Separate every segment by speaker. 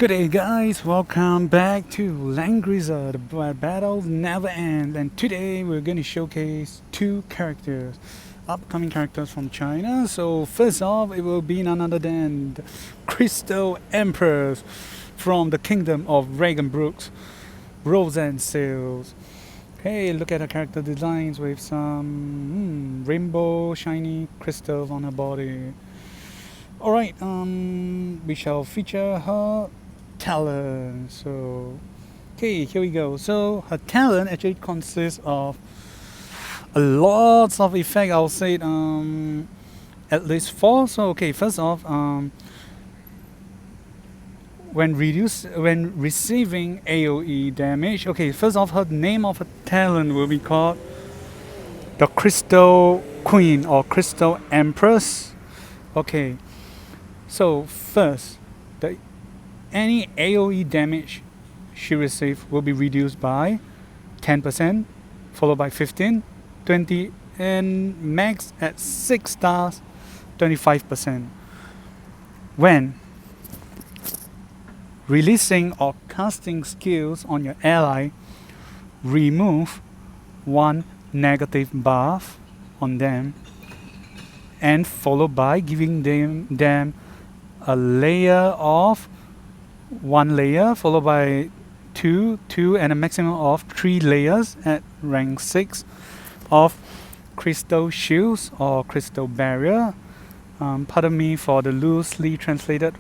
Speaker 1: Good day guys, welcome back to Langrisser. The battles never end, and today we're going to showcase two characters, upcoming characters from China. So first off, it will be none other than the Crystal Empress from the kingdom of Ragenbrooks, Rozenciel. Hey, look at her character designs with some rainbow shiny crystals on her body. Alright, we shall feature her Talon. So, okay, here we go. So, her Talon actually consists of a lots of effect. I'll say at least four. So, okay, first off, when receiving AOE damage, okay, first off, her name of her Talon will be called the Crystal Queen or Crystal Empress. Okay, so first, any AOE damage she receives will be reduced by 10%, followed by 15, 20, and max at 6 stars, 25%. When releasing or casting skills on your ally, remove one negative buff on them, and followed by giving them a layer of 1 layer, followed by 2, and a maximum of 3 layers at rank 6 of crystal shields or crystal barrier. Pardon me for the loosely translated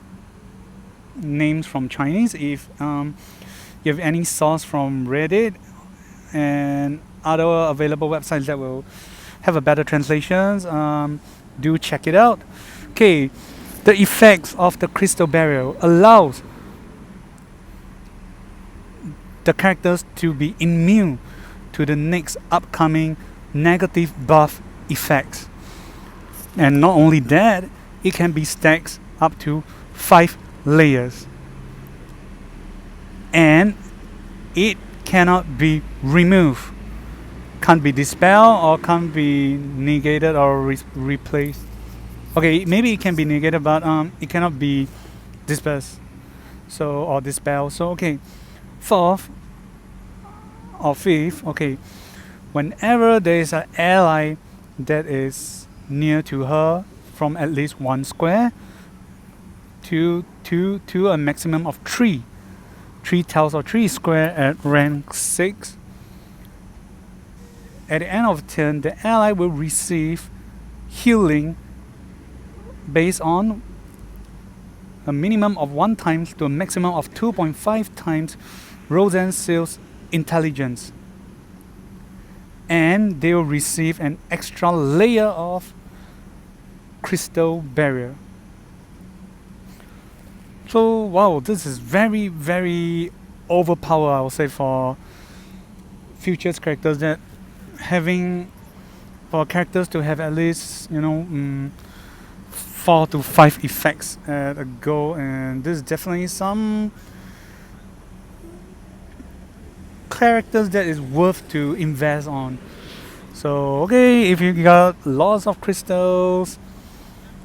Speaker 1: names from Chinese. If you have any source from Reddit and other available websites that will have a better translations, do check it out. Okay, the effects of the crystal barrier allows the characters to be immune to the next upcoming negative buff effects. And not only that, it can be stacked up to 5 layers. And it cannot be removed. Can't be dispelled or can't be negated or replaced. Okay, maybe it can be negated, but it cannot be dispersed. So, or dispelled. So, okay. Fourth or fifth, okay, whenever there is an ally that is near to her from at least 1 square to a maximum of 3 tiles or 3 square at rank 6, at the end of the turn, the ally will receive healing based on a minimum of 1 times to a maximum of 2.5 times Rozenciel's intelligence, and they will receive an extra layer of crystal barrier. So wow, this is very, very overpowered, I would say, for futures characters, that having for characters to have at least 4 to 5 effects at a go, and this is definitely some characters that is worth to invest on. So okay, if you got lots of crystals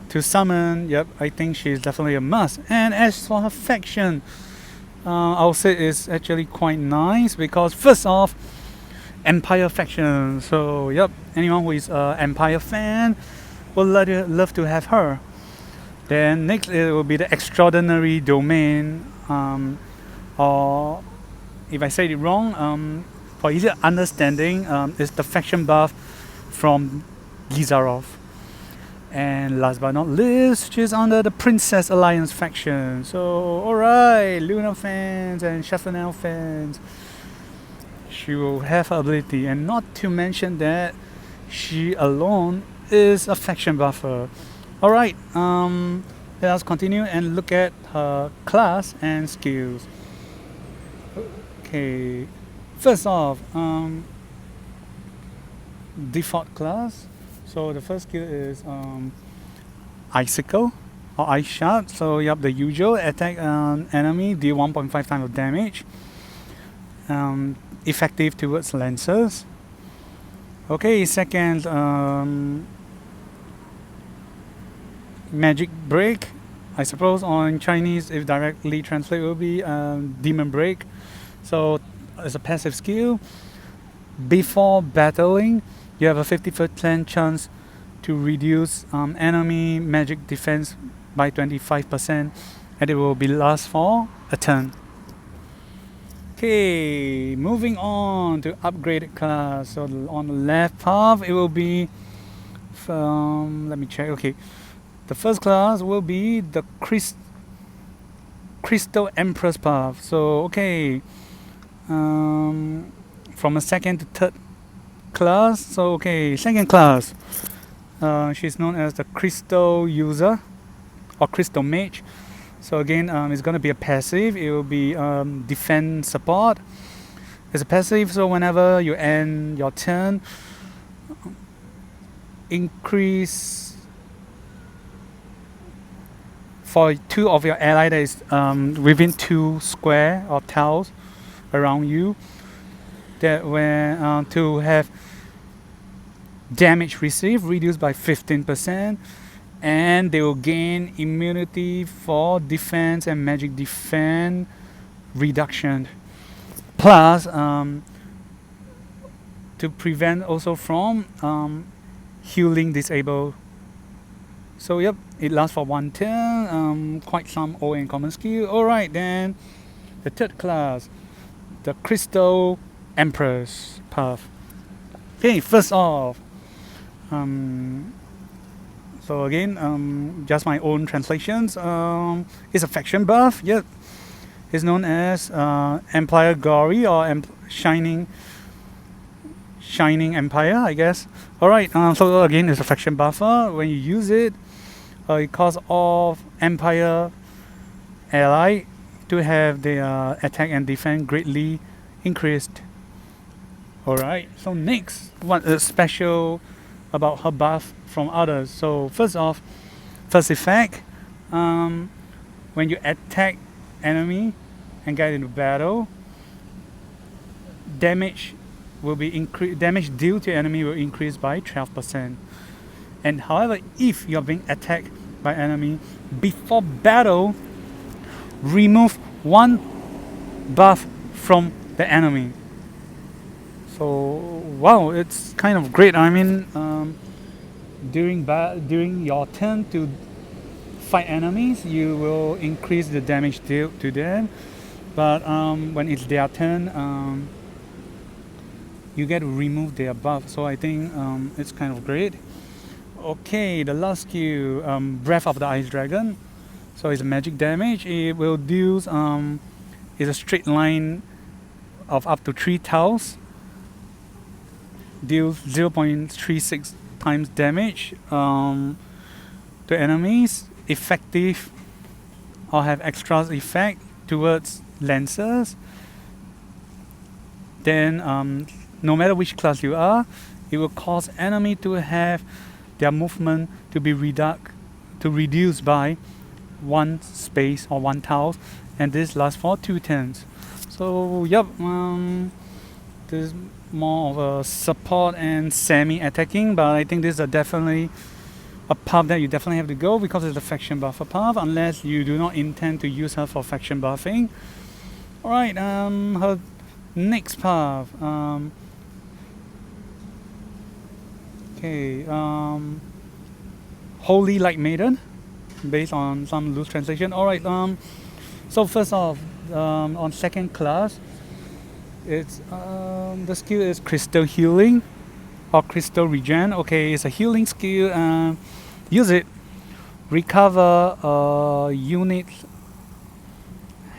Speaker 1: to summon, yep, I think she's definitely a must. And as for her faction, I'll say it's actually quite nice, because first off, Empire faction. So yep, anyone who is an Empire fan will love to have her. Then next it will be the Extraordinary Domain, or if I said it wrong, for easier understanding, is the faction buff from Gizarov. And last but not least, she's under the Princess Alliance faction. So alright, Luna fans and Chaffinel fans, she will have her ability, and not to mention that she alone is a faction buffer. Alright, let us continue and look at her class and skills. Okay, first off, default class. So the first skill is Icicle or Ice Shot. So you have the usual attack enemy, deal 1.5 times of damage. Effective towards lancers. Okay, second, Magic Break. I suppose on Chinese, if directly translate, will be Demon Break. So it's a passive skill. Before battling, you have a 50% chance to reduce enemy magic defense by 25%, and it will be last for a turn. Okay, moving on to upgraded class. So on the left path, it will be from, let me check. Okay, the first class will be the Crystal Empress path. So okay, from a second to third class. So okay, second class. She's known as the Crystal User or Crystal Mage. So again, it's going to be a passive. It will be defense support. It's a passive, so whenever you end your turn, increase for 2 of your ally that is within 2 square or tiles around you. That when to have damage received reduced by 15%. And they will gain immunity for defense and magic defense reduction. Plus, to prevent also from healing disabled. So yep, it lasts for 1 turn. Quite some old and common skill. Alright, then the third class, the Crystal Empress path. Okay, first off, so again, just my own translations. It's a faction buff. Yep, it's known as Empire Glory or Shining Empire, I guess. All right. So again, it's a faction buffer. When you use it, it causes all Empire ally to have their attack and defense greatly increased. All right. So next, what is special about her buff from others? So first off, first effect, when you attack enemy and get into battle, damage will be damage due to enemy will increase by 12%. And however, if you're being attacked by enemy before battle, remove 1 buff from the enemy. So wow, it's kind of great. I mean, during your turn to fight enemies, you will increase the damage dealt to them. But when it's their turn, you get to remove their buff. So I think it's kind of great. Okay, the last skill, Breath of the Ice Dragon. So it's magic damage. It will deal it's a straight line of up to 3 tiles. Deals 0.36 times damage to enemies. Effective or have extra effect towards lancers. Then no matter which class you are, it will cause enemy to have their movement to be reduced by 1 space or 1 tile, and this lasts for 2 turns. So yep, this is more of a support and semi-attacking, but I think this is definitely a path that you definitely have to go because it's a faction buffer path, unless you do not intend to use her for faction buffing. Alright, her next path. Holy Light Maiden, based on some loose translation. Alright, so first off, on second class, it's the skill is Crystal Healing or Crystal Regen. Okay, it's a healing skill. Use it, recover unit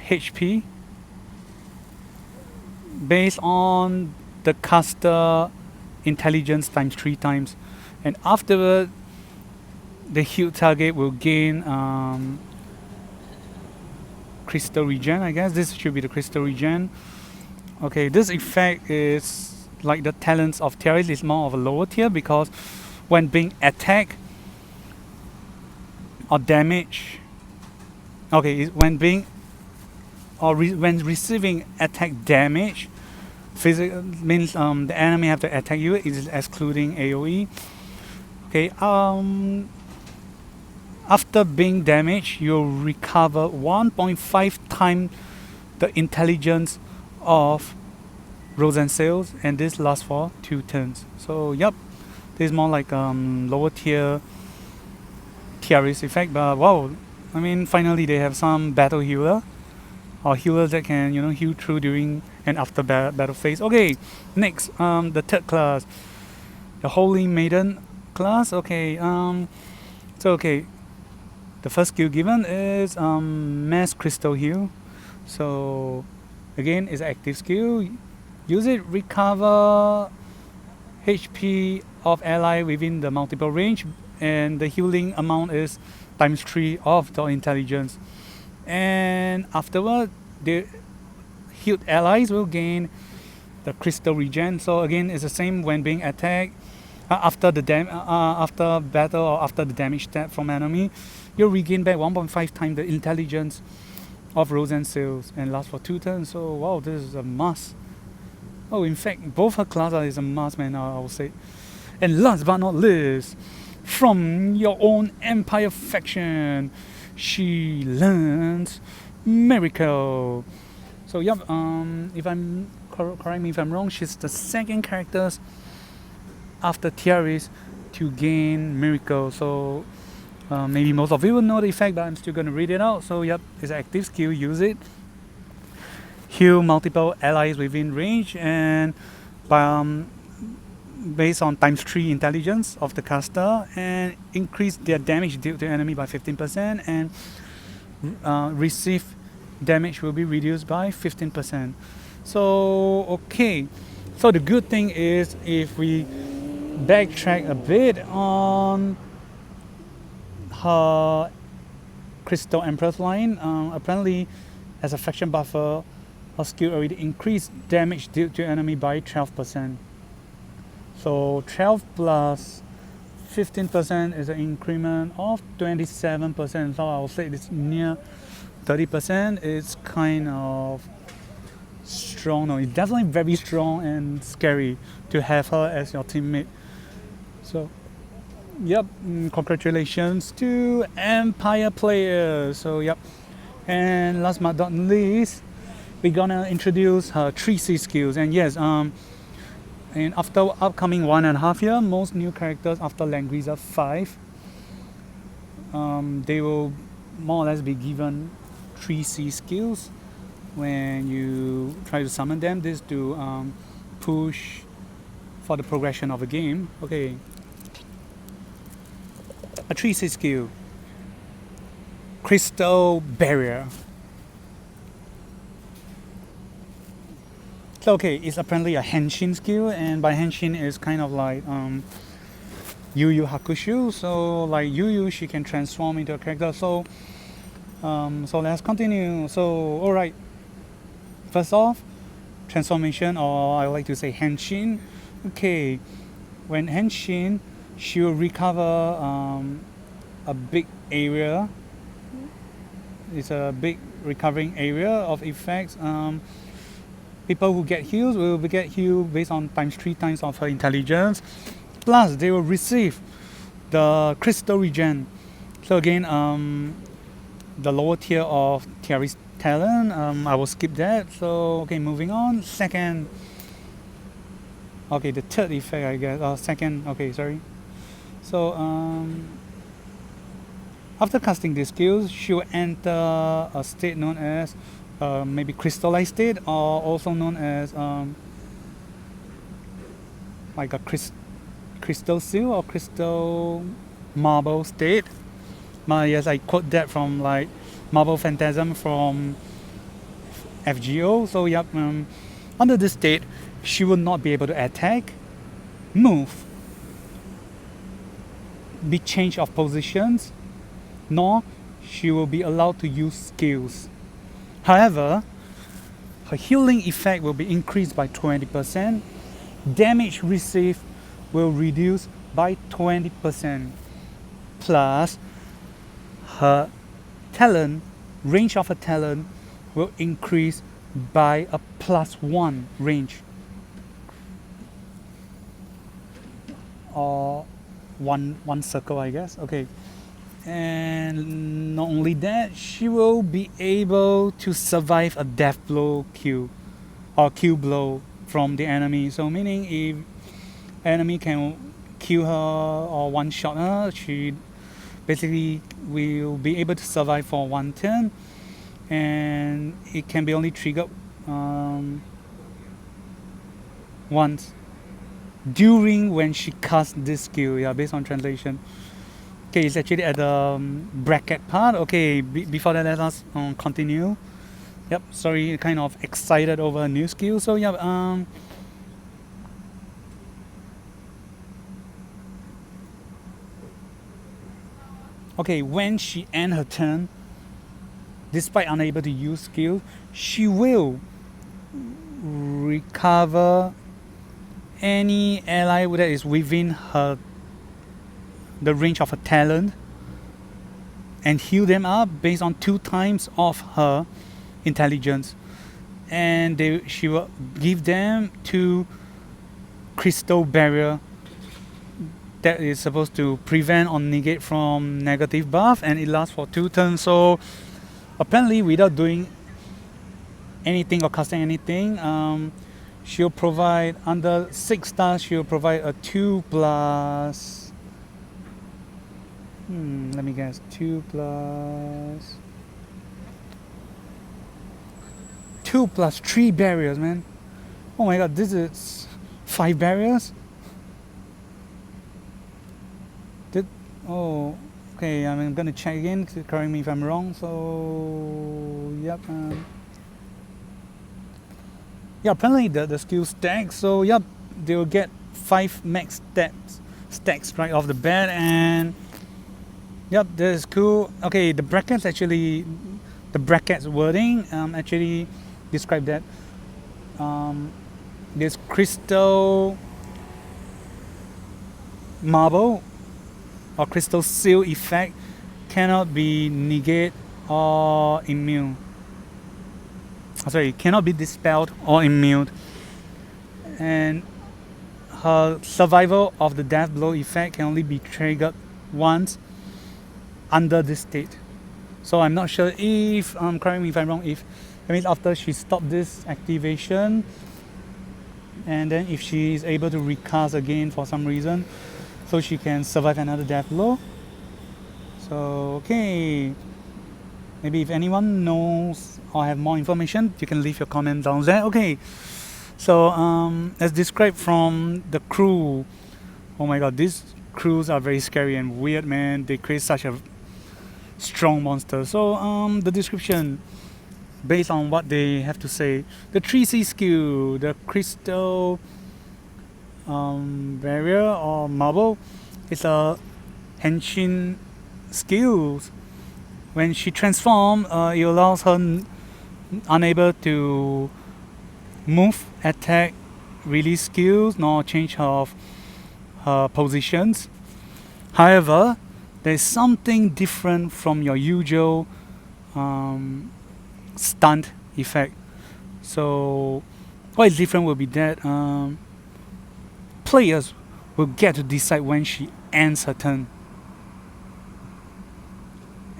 Speaker 1: HP based on the caster intelligence times 3 times, and afterward the healed target will gain Crystal Regen. I guess this should be the Crystal Regen. Okay, this effect is like the talents of Terrace, is more of a lower tier because when being attacked or damage, when being or when receiving attack damage, physical means the enemy have to attack you. It is excluding AOE. Okay, After being damaged, you'll recover 1.5 times the intelligence of Rozenciel, and this lasts for 2 turns. So yep, this is more like lower tier TRS effect, but wow, I mean finally they have some battle healer or healers that can heal through during and after battle phase. Okay, next the third class, the Holy Maiden class. Okay, so okay, the first skill given is mass crystal heal. So again, it's an active skill. Use it, recover HP of ally within the multiple range, and the healing amount is times 3 of the intelligence. And afterward, the healed allies will gain the crystal regen. So again, it's the same when being attacked. After battle or after the damage stat from enemy, you'll regain back 1.5 times the intelligence of Rozenciel and last for 2 turns. So wow, this is a must. Oh, in fact, both her classes is a must, man, I would say. And last but not least, from your own Empire faction, she learns Miracle. So yep, if I'm correct me if I'm wrong, she's the second character after Tiaris to gain Miracle. So maybe most of you will know the effect, but I'm still gonna read it out. So yep, it's an active skill, use it. Heal multiple allies within range, and based on times 3 intelligence of the caster, and increase their damage dealt to enemy by 15%, and receive damage will be reduced by 15%. So okay, so the good thing is if we backtrack a bit on her Crystal Empress line, apparently as a faction buffer, her skill already increased damage dealt to enemy by 12%. So 12 plus 15% is an increment of 27%. So I would say it's near 30%. It's kind of strong. No, it's definitely very strong and scary to have her as your teammate. So yep, congratulations to Empire players. So yep, and last but not least, we're gonna introduce her 3C skills. And yes, and after upcoming 1.5 year, most new characters after Langrisser 5, they will more or less be given 3C skills when you try to summon them. This to push for the progression of a game. Okay, a 3C skill, Crystal Barrier. So okay, it's apparently a henshin skill, and by henshin is kind of like Yu Yu Hakusho. So like Yu Yu, she can transform into a character. So so let's continue. So alright, first off, transformation, or I like to say henshin. Okay, when henshin, she will recover a big area. It's a big recovering area of effects. People who get healed will get healed based on times 3 times of her intelligence. Plus, they will receive the crystal regen. So again, the lower tier of Thierry's Talon, I will skip that. So okay, moving on. Second, okay, the third effect, I guess. Second, okay, sorry. So after casting these skills, she will enter a state known as maybe crystallized state, or also known as like a crystal seal or crystal marble state. Yes, I quote that from like Marble Phantasm from FGO. So yep, under this state, she will not be able to attack, move, be change of positions, nor she will be allowed to use skills. However, her healing effect will be increased by 20%, damage received will reduce by 20%, plus her talent, range of her talent will increase by a +1 range, or one circle, I guess. Okay, And not only that, she will be able to survive a death blow kill or kill blow from the enemy. So meaning if enemy can kill her or one shot her, she basically will be able to survive for one turn, and it can be only triggered once during when she casts this skill. Yeah, based on translation. Okay, it's actually at the bracket part. Okay, before that, let us continue. Yep, sorry, kind of excited over a new skill. So yeah, okay, when she ends her turn, despite unable to use skill, she will recover any ally that is within the range of her talent and heal them up based on 2 times of her intelligence, and she will give them 2 crystal barrier that is supposed to prevent or negate from negative buff, and it lasts for 2 turns. So apparently without doing anything or casting anything, she'll provide under 6 stars, she'll provide a 2 plus let me guess, 2 plus 3 barriers, man. Oh my god, this is 5 barriers. Oh, okay, I'm gonna check again, correct me if I'm wrong. So yep, yeah, apparently the skill stacks. So yep, they'll get 5 max stacks right off the bat, and yep, that is cool. Okay, the brackets wording actually describe that this crystal marble or crystal seal effect cannot be negated or immune. Sorry, cannot be dispelled or immune. And her survival of the death blow effect can only be triggered once under this state. So I'm not sure if, correct me if I'm wrong, if that means after she stopped this activation, and then if she is able to recast again for some reason, so she can survive another death blow. So okay, maybe if anyone knows or have more information, you can leave your comment down there. Okay, so as described from the crew, oh my god, these crews are very scary and weird, man. They create such a strong monster. So the description based on what they have to say, the 3C skill, the crystal barrier or marble, is a henshin skill. When she transforms, it allows her unable to move, attack, release skills, nor change her positions. However, there is something different from your usual stunt effect. So what is different will be that players will get to decide when she ends her turn,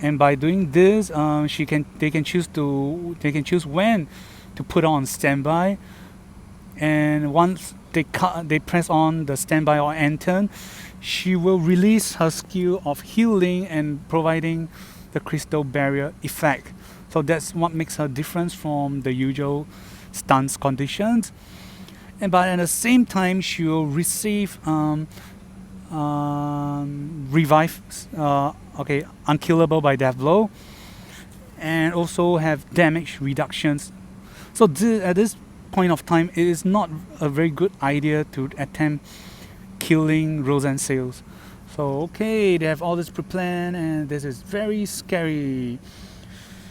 Speaker 1: and by doing this, they can choose when to put on standby, and once they press on the standby or end turn, she will release her skill of healing and providing the crystal barrier effect. So that's what makes her different from the usual stance conditions. And but at the same time, she will receive revive, unkillable by death blow, and also have damage reductions. So at this point of time, it is not a very good idea to attempt killing Rozenciel. So okay, they have all this pre-planned, and this is very scary.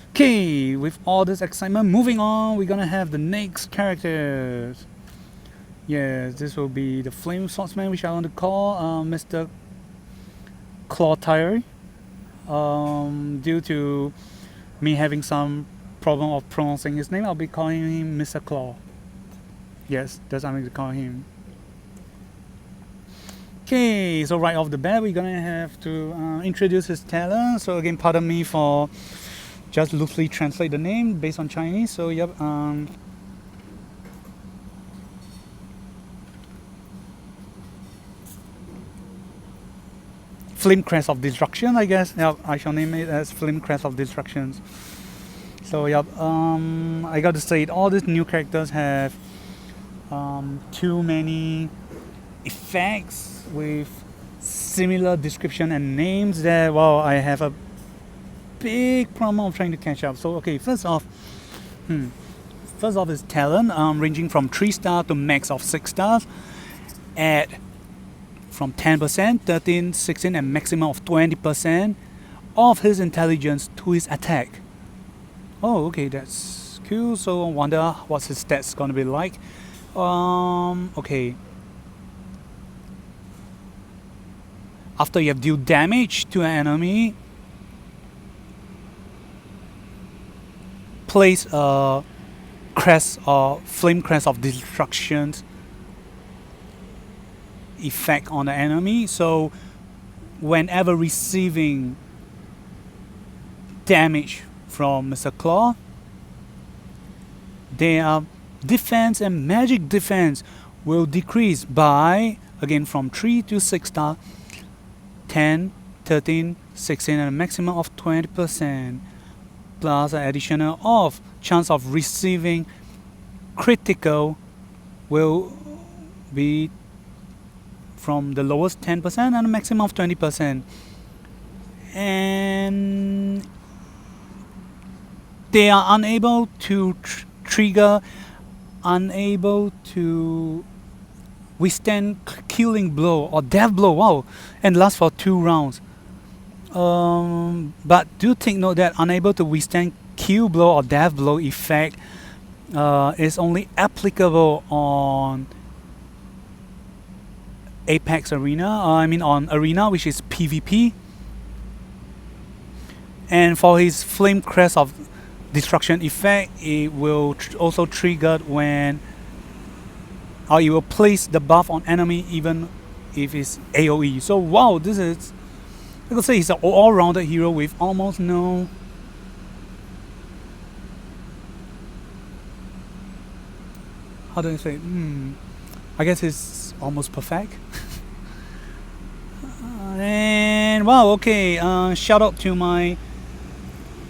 Speaker 1: Okay, with all this excitement, moving on, we're gonna have the next characters. Yes, this will be the Flame Swordsman, which I want to call Mr. Clothtaire. Due to me having some problem of pronouncing his name, I'll be calling him Mr. Claw. Yes, that's what I'm going to call him. Okay, so right off the bat, we're gonna have to introduce his talent. So again, pardon me for just loosely translate the name based on Chinese. So yep, Flame Crest of Destruction, I guess. Yep, I shall name it as Flame Crest of Destructions. So yep, I got to say, all these new characters have too many effects with similar description and names that, well, I have a big problem of trying to catch up. So okay, first off is Talon, ranging from 3 star to max of 6 stars at from 10%, 13, 16 and maximum of 20% of his intelligence to his attack. Oh, okay, that's cool. So I wonder what's his stats gonna be like. Okay. After you have dealt damage to an enemy, place a crest or flame crest of destruction effect on the enemy. So whenever receiving damage from Mr. Claw, their defense and magic defense will decrease by, again, from 3 to 6 star, 10, 13, 16 and a maximum of 20%, plus an additional of chance of receiving critical will be from the lowest 10% and a maximum of 20%. And they are unable to trigger, unable to withstand killing blow or death blow, wow, and last for 2 rounds. But do take note that unable to withstand kill blow or death blow effect is only applicable on Apex Arena, on Arena, which is PvP. And for his Flame Crest of Destruction effect, it will also trigger when, or it will place the buff on enemy even if it's AoE. So wow, this is, I could say he's an all-rounded hero with almost no how do I say? I guess it's almost perfect. And wow, okay. Shout out to my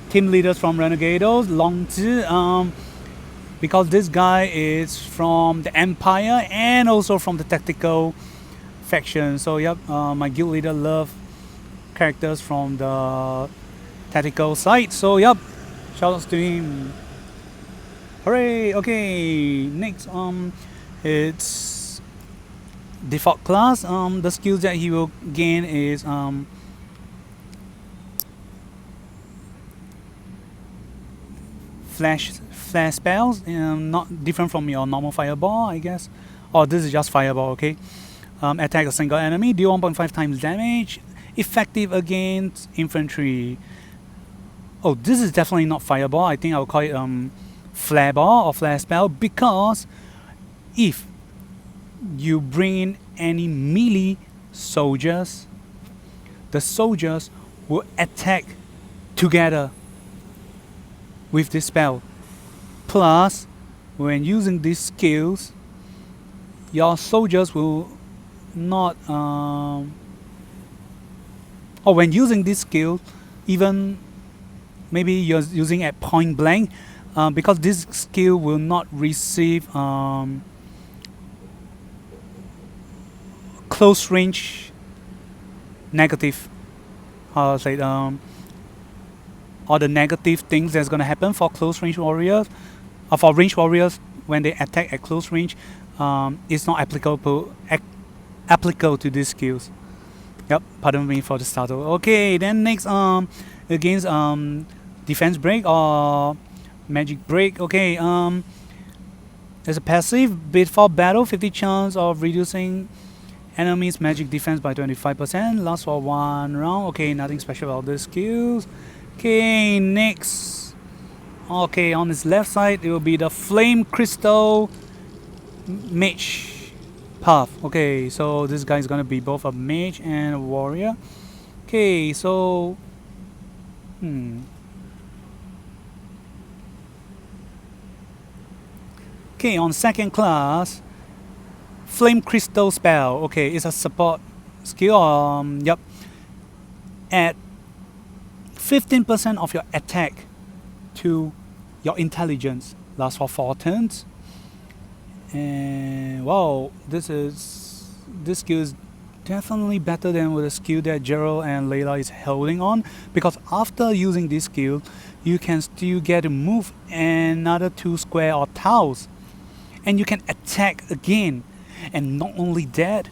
Speaker 1: team leaders from Renegados, Longzi, because this guy is from the Empire and also from the tactical faction. So yep, my guild leader love characters from the tactical side. So yep, shout outs to him. Hooray! Okay, next it's default class. The skills that he will gain is flash spells, not different from your normal fireball, I guess. Oh, this is just fireball. Okay. Attack a single enemy, deal 1.5 times damage, effective against infantry. Oh, this is definitely not fireball. I think I will call it flare ball or flare spell, because if you bring in any melee soldiers, the soldiers will attack together with this spell. Plus, when using these skills, your soldiers will not or when using this skill, even maybe you're using at point blank, because this skill will not receive close range negative, all the negative things that's gonna happen for close range warriors, or for range warriors when they attack at close range, it's not applicable to these skills. Yep, pardon me for the startle. Okay, then next against defense break or magic break. Okay, there's a passive before battle, 50 chance of reducing enemy's magic defense by 25%, lasts for 1 round. Okay, nothing special about these skills. Okay, next. Okay, on his left side it will be the Flame Crystal Mage. path. Okay, so this guy is gonna be both a mage and a warrior. Okay, so okay, on second class, flame crystal spell. Okay, it's a support skill. Yep, add 15% of your attack to your intelligence. Lasts for 4 turns. And wow, this skill is definitely better than with the skill that Gerald and Layla is holding on, because after using this skill you can still get to move another 2 square or tiles, and you can attack again. And not only that,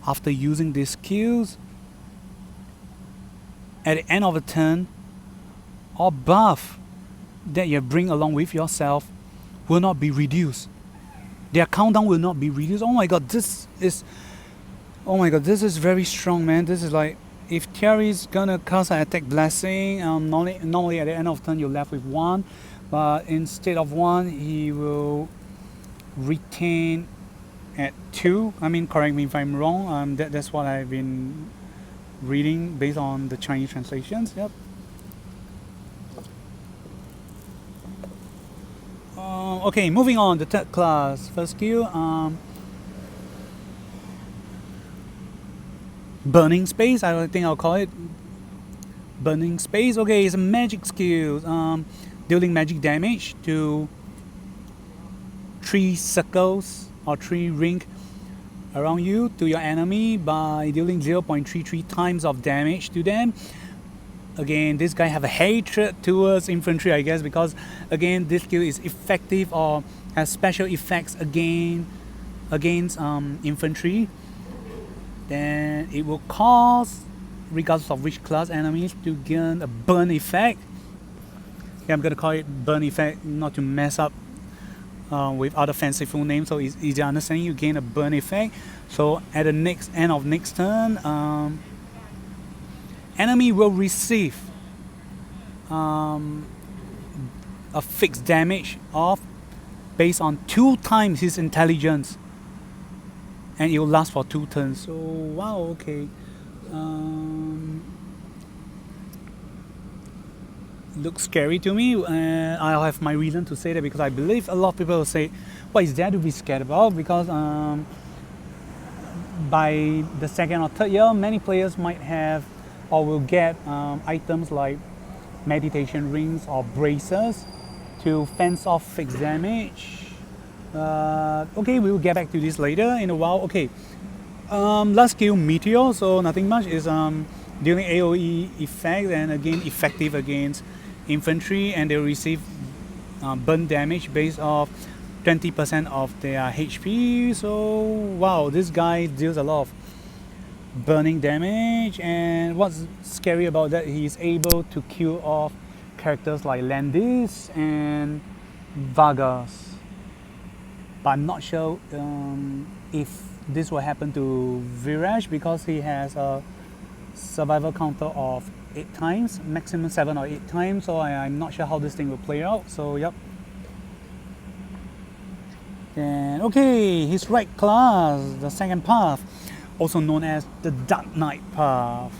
Speaker 1: after using these skills, at the end of the turn, or buff that you bring along with yourself will not be reduced. Their countdown will not be reduced. Oh my god, this is very strong, man. This is like, if Thierry's gonna cast an attack blessing, normally at the end of turn you're left with 1, but instead of 1 he will retain at 2. I mean, correct me if I'm wrong. That's what I've been reading based on the Chinese translations. Yep. Okay, moving on, the third class. First skill, Burning Space, I think I'll call it Burning Space. Okay, it's a magic skill, dealing magic damage to 3 circles or 3 rings around you to your enemy by dealing 0.33 times of damage to them. Again, this guy have a hatred towards infantry, I guess, because again this skill is effective or has special effects against infantry. Then it will cause, regardless of which class enemies, to gain a burn effect. Yeah, I'm gonna call it burn effect, not to mess up with other fanciful names, so it's easier understanding. You gain a burn effect. So at the end of next turn, enemy will receive a fixed damage of based on 2 times his intelligence, and it will last for 2 turns. So wow, okay. Looks scary to me, and I'll have my reason to say that, because I believe a lot of people will say, what is there to be scared about? Because by the second or third year, many players might have or will get items like meditation rings or braces to fence off fixed damage. Okay, we will get back to this later in a while. Okay, last skill, Meteor. So nothing much, is dealing AoE effect, and again effective against infantry, and they receive burn damage based off 20% of their HP. So wow, this guy deals a lot of burning damage, and what's scary about that, he's able to kill off characters like Landis and Vargas, but I'm not sure if this will happen to Viraj, because he has a survival counter of 8 times, maximum 7 or 8 times, so I'm not sure how this thing will play out. So yep. And okay, his right class, the second path, also known as the Dark Knight path.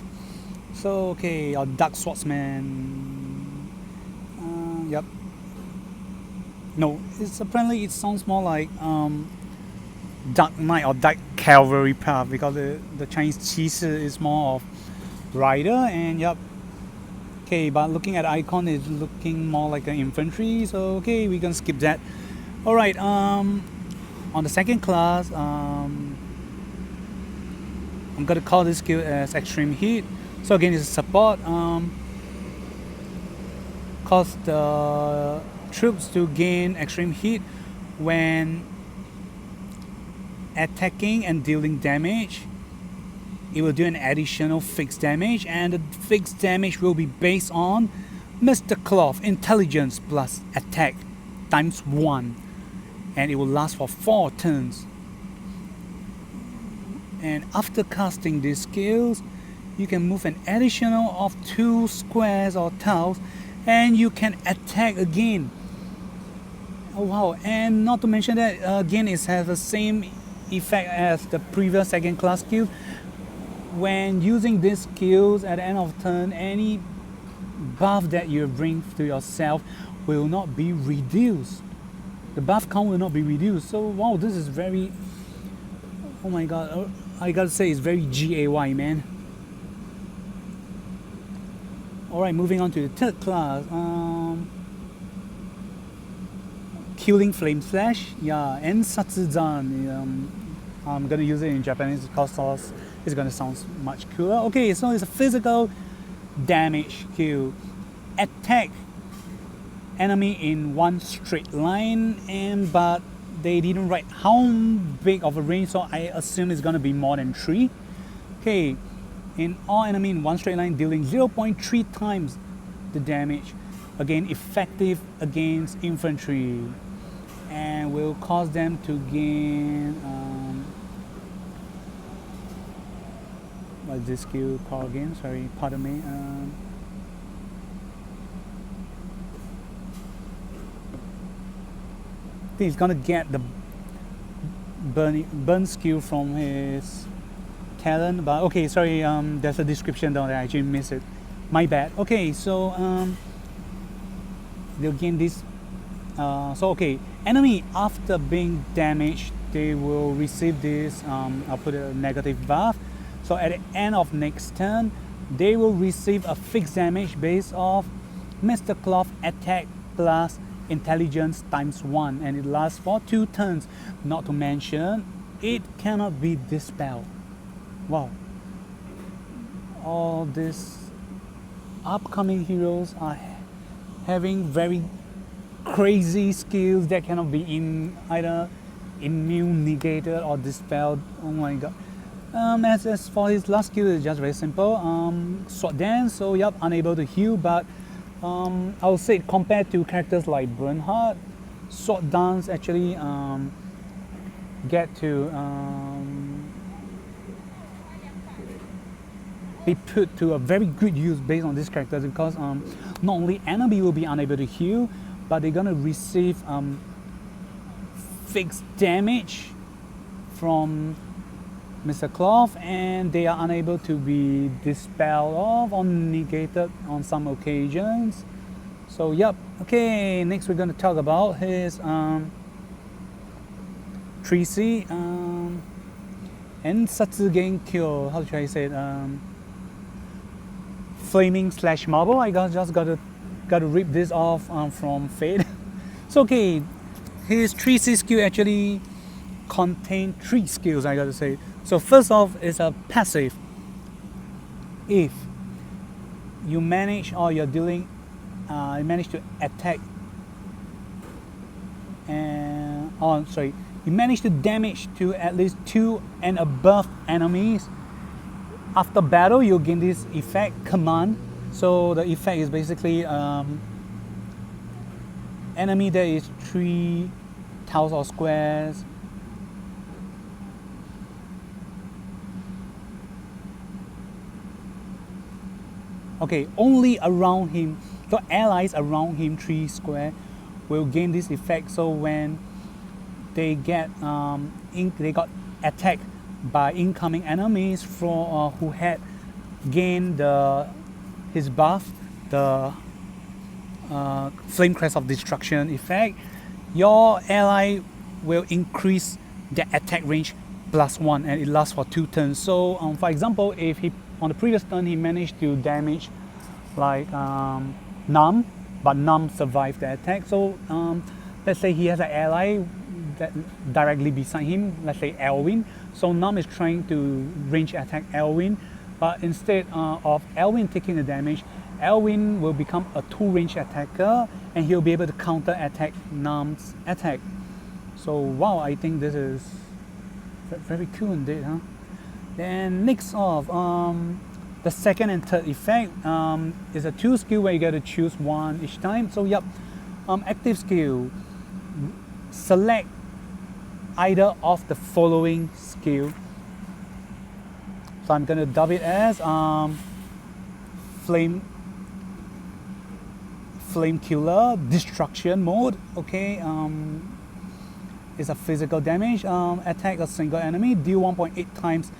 Speaker 1: So okay, our Dark Swordsman. Yep. No, it's apparently it sounds more like Dark Knight or Dark Cavalry path, because the Chinese Qi is more of rider, and yep. Okay, but looking at the icon, it's looking more like an infantry. So okay, we can skip that. All right. On the second class, I'm gonna call this skill as Extreme Heat. So again, it's a support. Cause the troops to gain Extreme Heat when attacking and dealing damage. It will do an additional fixed damage, and the fixed damage will be based on Mr. Cloth intelligence plus attack times 1, and it will last for 4 turns. And after casting these skills, you can move an additional of 2 squares or tiles, and you can attack again. Oh wow, and not to mention that again it has the same effect as the previous second class skill. When using these skills at the end of turn, any buff that you bring to yourself will not be reduced. The buff count will not be reduced. So wow, this is very, oh my god, I gotta say it's very GAY, man. Alright, moving on to the third class. Killing Flame Slash, yeah, and Satsuzan. I'm gonna use it in Japanese because it's gonna sound much cooler. Okay, so it's a physical damage skill. Attack enemy in one straight line, but they didn't write how big of a range, so I assume it's gonna be more than 3. Okay, in all enemy in one straight line, dealing 0.3 times the damage. Again, effective against infantry, and will cause them to gain what's this skill called again? Sorry, pardon me. I think he's gonna get the burn skill from his Talon, but okay, sorry. There's a description down there. I actually missed it. My bad. Okay, so they'll gain this. So okay, enemy after being damaged, they will receive this. I'll put a negative buff. So at the end of next turn, they will receive a fixed damage based off Mr. Cloth attack plus intelligence times 1, and it lasts for 2 turns. Not to mention, it cannot be dispelled. Wow. All these upcoming heroes are having very crazy skills that cannot be either immune, negated, or dispelled. Oh my god. As for his last skill, it's just very simple. Sword dance, so yep, unable to heal, but I would say compared to characters like Bernhard, sword dance actually get to be put to a very good use based on these characters, because not only enemy will be unable to heal, but they're gonna receive fixed damage from Mr. Cloth, and they are unable to be dispelled off or negated on some occasions. So yep. Okay, next we're gonna talk about his 3C and Satsugen Kyo. How should I say it? Flaming slash marble. I just gotta rip this off from Fate. So okay, his 3C skill actually contain 3 skills, I gotta say. So first off is a passive. If you manage, or you're dealing, you manage to attack, and you manage to damage to at least 2 and above enemies. After battle, you'll gain this effect, command. So the effect is basically enemy that is 3 tiles or squares only around him, so allies around him 3 square will gain this effect. So when they got attacked by incoming enemies from who had gained his buff, the Flame Crest of Destruction effect, your ally will increase their attack range +1, and it lasts for 2 turns. So for example, if he on the previous turn he managed to damage like Nam, but Nam survived the attack. So let's say he has an ally that directly beside him, let's say Elwin. So Nam is trying to range attack Elwin, but instead of Elwin taking the damage, Elwin will become a 2 range attacker, and he'll be able to counter attack Nam's attack. So wow, I think this is very cool indeed, huh? Then next off, the second and third effect is a 2 skill where you got to choose 1 each time. So yep, active skill, select either of the following skill. So I'm gonna dub it as flame killer destruction mode. Okay, is a physical damage. Attack a single enemy, deal 1.8 times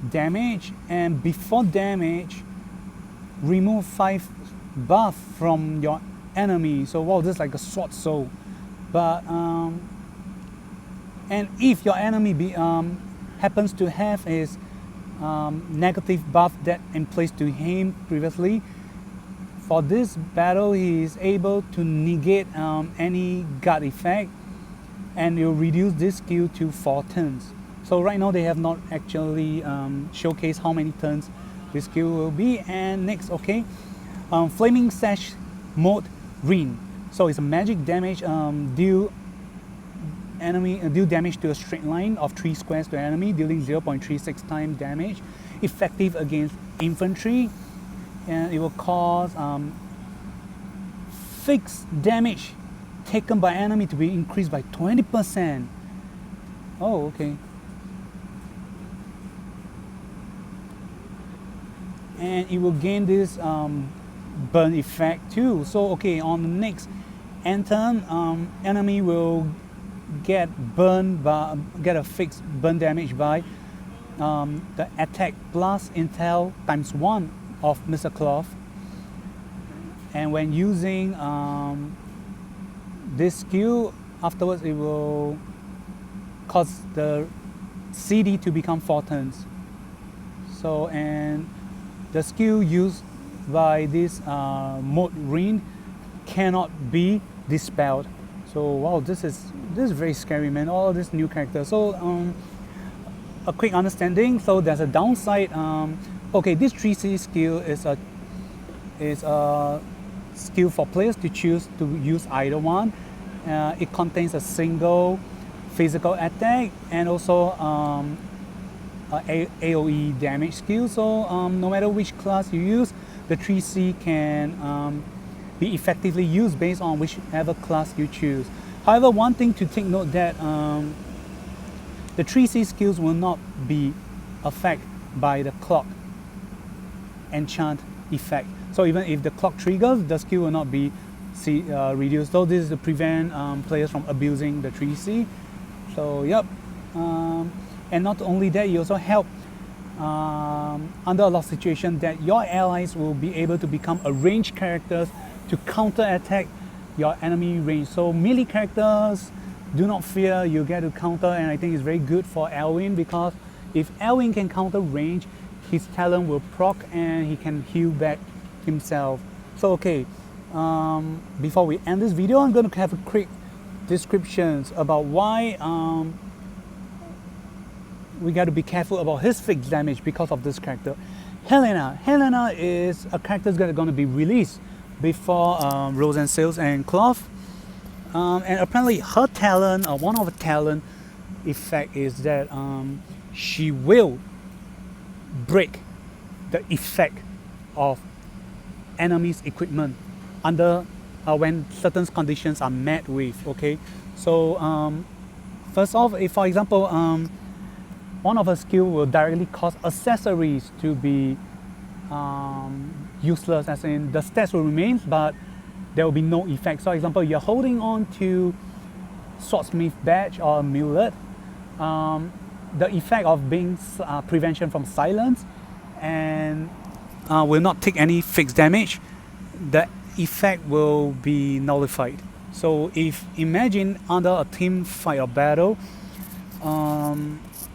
Speaker 1: damage, and before damage, remove 5 buff from your enemy. So wow, this is like a sword soul. But and if your enemy happens to have his negative buff that in place to him previously, for this battle he is able to negate any guard effect, and you'll reduce this skill to 4 turns. So right now they have not actually showcased how many turns this skill will be. And next, okay, Flaming Sash mode Ring. So it's a magic damage, deal damage to a straight line of 3 squares to enemy, dealing 0.36 times damage, effective against infantry, and it will cause fixed damage taken by enemy to be increased by 20%. Oh, okay. And it will gain this burn effect too. So okay, on the next end turn, enemy will get a fixed burn damage by the attack plus intel times 1 of Mr. Cloth. And when using this skill, afterwards it will cause the CD to become 4 turns. So, and the skill used by this mode Ring cannot be dispelled. So wow, this is very scary, man. All this new character. So a quick understanding. So there's a downside. Okay, this 3C skill is a skill for players to choose to use either one. It contains a single physical attack and also AOE damage skill. So no matter which class you use, the 3C can be effectively used based on whichever class you choose. However, one thing to take note that the 3C skills will not be affected by the clock enchant effect. So even if the clock triggers, the skill will not be reduced. So this is to prevent players from abusing the 3C. So yep. And not only that, you also help under a lot of situations that your allies will be able to become a ranged characters to counter attack your enemy range. So melee characters, do not fear, you get to counter, and I think it's very good for Elwin, because if Elwin can counter range, his Talon will proc and he can heal back himself. So okay, before we end this video, I'm going to have a quick descriptions about why we got to be careful about his fixed damage because of this character. Helena. Helena is a character that's going to be released before Rozenciel and Cloth. And apparently her talent, or one of her talent effect is that she will break the effect of enemy's equipment under when certain conditions are met with. Okay, so first off, if for example one of her skill will directly cause accessories to be useless, as in the stats will remain, but there will be no effect. So, for example, you're holding on to swordsmith badge or amulet, the effect of being prevention from silence and will not take any fixed damage. The effect will be nullified. So, if imagine under a team fight or battle,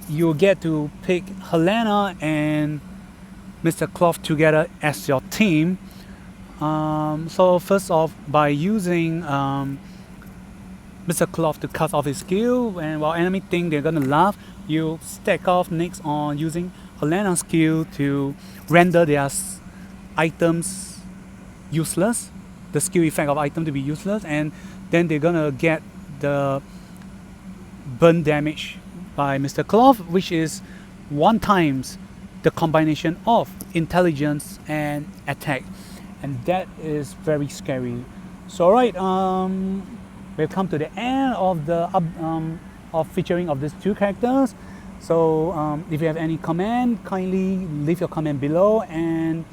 Speaker 1: you get to pick Helena and Mr. Cloth together as your team. So first off, by using Mr. Cloth to cut off his skill, and while enemy think they're gonna laugh, you stack off next on using Helena's skill to render their items useless, the skill effect of item to be useless, and then they're gonna get the burn damage by Mr. Cloth, which is 1 times the combination of intelligence and attack, and that is very scary. So alright, we've come to the end of the of featuring of these 2 characters. So if you have any comment, kindly leave your comment below, and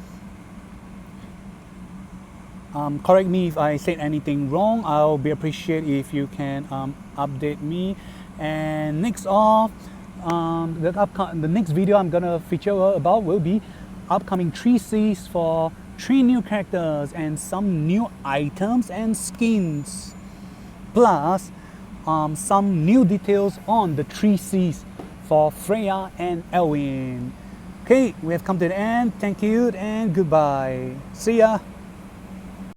Speaker 1: correct me if I said anything wrong. I'll be appreciate if you can update me. And next off, the next video I'm gonna feature about will be upcoming 3Cs for 3 new characters and some new items and skins, plus some new details on the 3Cs for Freya and Elwyn. Okay, we have come to the end. Thank you and goodbye. See ya.